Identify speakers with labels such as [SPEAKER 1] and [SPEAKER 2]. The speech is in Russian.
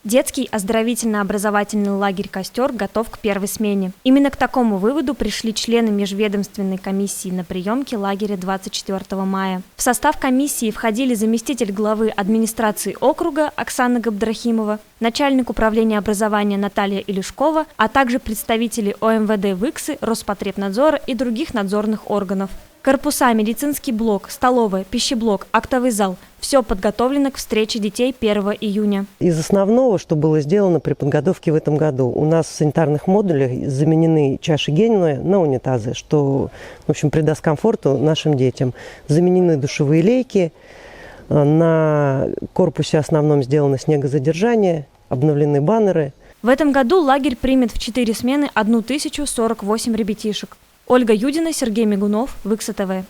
[SPEAKER 1] Детский оздоровительно-образовательный лагерь «Костер» готов к первой смене. Именно к такому выводу пришли члены межведомственной комиссии на приемке лагеря 24 мая. В состав комиссии входили заместитель главы администрации округа Оксана Габдрахимова, начальник управления образования Наталья Илюшкова, а также представители ОМВД Выксы, Роспотребнадзора и других надзорных органов. Корпуса, медицинский блок, столовая, пищеблок, актовый зал – все подготовлено к встрече детей 1 июня.
[SPEAKER 2] Из основного, что было сделано при подготовке в этом году, у нас в санитарных модулях заменены чаши Генуя на унитазы, что, в общем, придаст комфорту нашим детям. Заменены душевые лейки, на корпусе основном сделано снегозадержание, обновлены баннеры.
[SPEAKER 1] В этом году лагерь примет в 4 смены 1048 ребятишек. Ольга Юдина, Сергей Мигунов, Выкса ТВ.